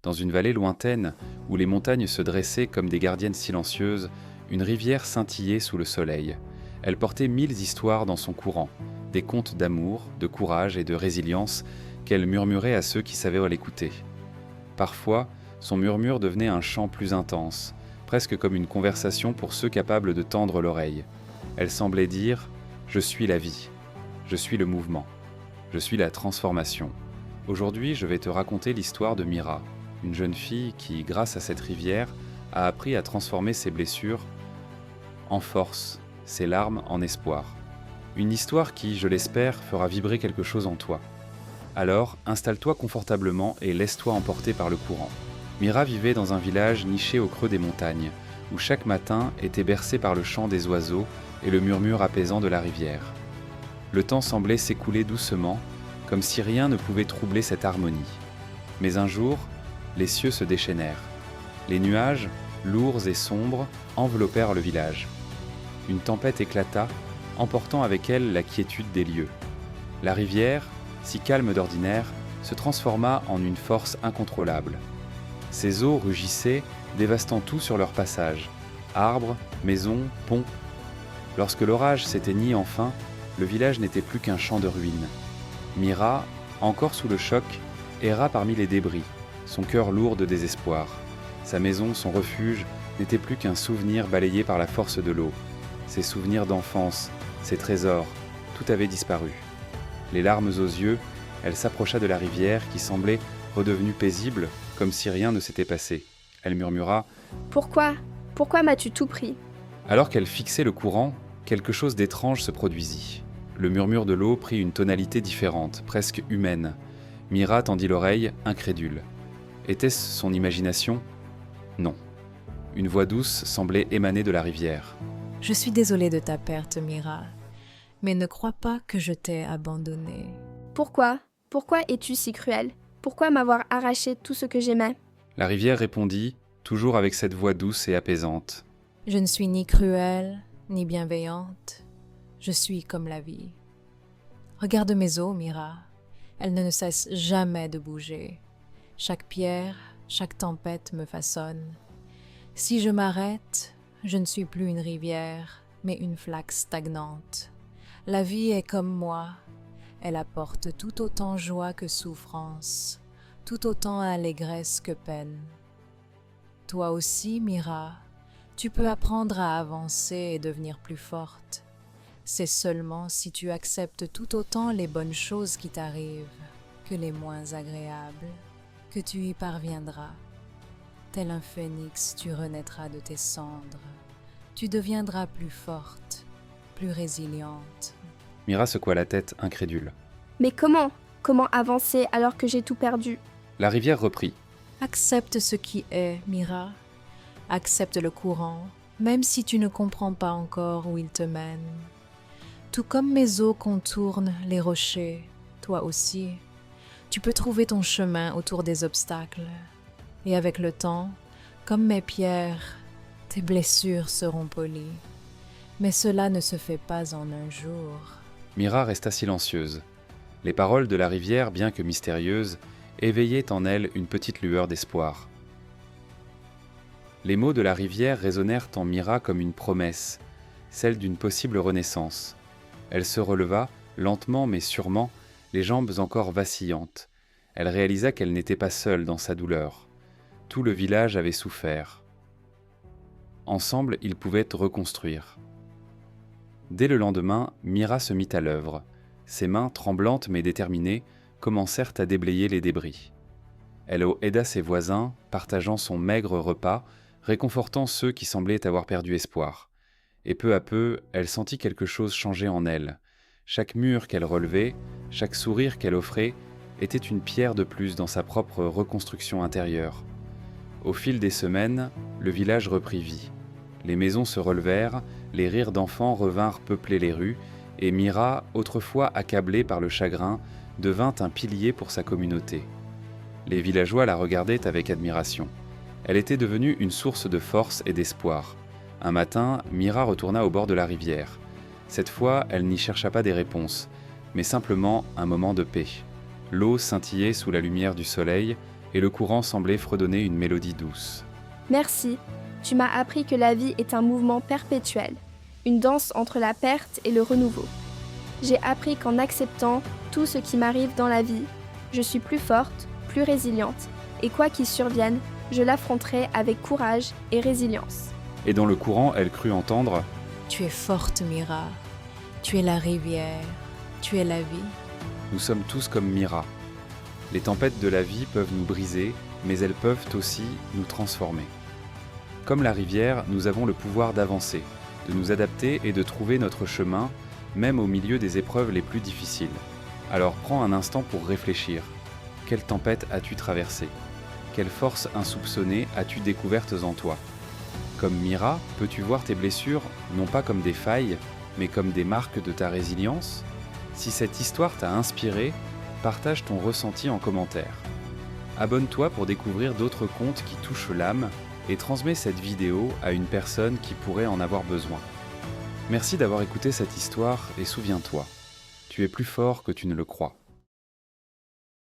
Dans une vallée lointaine, où les montagnes se dressaient comme des gardiennes silencieuses, une rivière scintillait sous le soleil. Elle portait 1000 histoires dans son courant, des contes d'amour, de courage et de résilience qu'elle murmurait à ceux qui savaient l'écouter. Parfois, son murmure devenait un chant plus intense, presque comme une conversation pour ceux capables de tendre l'oreille. Elle semblait dire « Je suis la vie, je suis le mouvement, je suis la transformation ». Aujourd'hui, je vais te raconter l'histoire de Mira, une jeune fille qui, grâce à cette rivière, a appris à transformer ses blessures en force, ses larmes en espoir. Une histoire qui, je l'espère, fera vibrer quelque chose en toi. Alors, installe-toi confortablement et laisse-toi emporter par le courant. Mira vivait dans un village niché au creux des montagnes, où chaque matin était bercé par le chant des oiseaux et le murmure apaisant de la rivière. Le temps semblait s'écouler doucement, comme si rien ne pouvait troubler cette harmonie. Mais un jour, les cieux se déchaînèrent. Les nuages, lourds et sombres, enveloppèrent le village. Une tempête éclata, emportant avec elle la quiétude des lieux. La rivière, si calme d'ordinaire, se transforma en une force incontrôlable. Ses eaux rugissaient, dévastant tout sur leur passage. Arbres, maisons, ponts. Lorsque l'orage s'éteignit enfin, le village n'était plus qu'un champ de ruines. Mira, encore sous le choc, erra parmi les débris, son cœur lourd de désespoir. Sa maison, son refuge, n'était plus qu'un souvenir balayé par la force de l'eau. Ses souvenirs d'enfance, ses trésors, tout avait disparu. Les larmes aux yeux, elle s'approcha de la rivière qui semblait redevenue paisible, comme si rien ne s'était passé. Elle murmura « Pourquoi m'as-tu tout pris ?» Alors qu'elle fixait le courant, quelque chose d'étrange se produisit. Le murmure de l'eau prit une tonalité différente, presque humaine. Mira tendit l'oreille, incrédule. Était-ce son imagination ? Non. Une voix douce semblait émaner de la rivière. « Je suis désolée de ta perte, Mira, mais ne crois pas que je t'ai abandonnée. » Pourquoi es-tu si cruel ? Pourquoi m'avoir arraché tout ce que j'aimais ? La rivière répondit, toujours avec cette voix douce et apaisante. « Je ne suis ni cruelle, ni bienveillante. Je suis comme la vie. Regarde mes eaux, Mira. Elles ne cessent jamais de bouger. Chaque pierre, chaque tempête me façonne. Si je m'arrête, je ne suis plus une rivière, mais une flaque stagnante. La vie est comme moi. Elle apporte tout autant joie que souffrance, tout autant allégresse que peine. Toi aussi, Mira, tu peux apprendre à avancer et devenir plus forte. C'est seulement si tu acceptes tout autant les bonnes choses qui t'arrivent que les moins agréables, que tu y parviendras. Tel un phénix, tu renaîtras de tes cendres. Tu deviendras plus forte, plus résiliente. Mira secoua la tête, incrédule. Mais comment avancer alors que j'ai tout perdu ? La rivière reprit. Accepte ce qui est, Mira. Accepte le courant, même si tu ne comprends pas encore où il te mène. Tout comme mes eaux contournent les rochers, toi aussi, tu peux trouver ton chemin autour des obstacles. Et avec le temps, comme mes pierres, tes blessures seront polies. Mais cela ne se fait pas en un jour. Mira resta silencieuse. Les paroles de la rivière, bien que mystérieuses, éveillaient en elle une petite lueur d'espoir. Les mots de la rivière résonnèrent en Mira comme une promesse, celle d'une possible renaissance. Elle se releva, lentement mais sûrement, les jambes encore vacillantes. Elle réalisa qu'elle n'était pas seule dans sa douleur. Tout le village avait souffert. Ensemble, ils pouvaient reconstruire. Dès le lendemain, Mira se mit à l'œuvre. Ses mains, tremblantes mais déterminées, commencèrent à déblayer les débris. Elle aida ses voisins, partageant son maigre repas, réconfortant ceux qui semblaient avoir perdu espoir. Et peu à peu, elle sentit quelque chose changer en elle. Chaque mur qu'elle relevait, chaque sourire qu'elle offrait, était une pierre de plus dans sa propre reconstruction intérieure. Au fil des semaines, le village reprit vie. Les maisons se relevèrent, les rires d'enfants revinrent peupler les rues, et Mira, autrefois accablée par le chagrin, devint un pilier pour sa communauté. Les villageois la regardaient avec admiration. Elle était devenue une source de force et d'espoir. Un matin, Mira retourna au bord de la rivière. Cette fois, elle n'y chercha pas des réponses, mais simplement un moment de paix. L'eau scintillait sous la lumière du soleil, et le courant semblait fredonner une mélodie douce. Merci, tu m'as appris que la vie est un mouvement perpétuel, une danse entre la perte et le renouveau. J'ai appris qu'en acceptant tout ce qui m'arrive dans la vie, je suis plus forte, plus résiliente, et quoi qu'il survienne, je l'affronterai avec courage et résilience. Et dans le courant, elle crut entendre « Tu es forte, Mira. Tu es la rivière. Tu es la vie. » Nous sommes tous comme Mira. Les tempêtes de la vie peuvent nous briser, mais elles peuvent aussi nous transformer. Comme la rivière, nous avons le pouvoir d'avancer, de nous adapter et de trouver notre chemin, même au milieu des épreuves les plus difficiles. Alors prends un instant pour réfléchir. Quelle tempête as-tu traversée ? Quelles forces insoupçonnées as-tu découvertes en toi ? Comme Mira, peux-tu voir tes blessures non pas comme des failles, mais comme des marques de ta résilience ? Si cette histoire t'a inspiré, partage ton ressenti en commentaire. Abonne-toi pour découvrir d'autres contes qui touchent l'âme et transmets cette vidéo à une personne qui pourrait en avoir besoin. Merci d'avoir écouté cette histoire et souviens-toi, tu es plus fort que tu ne le crois.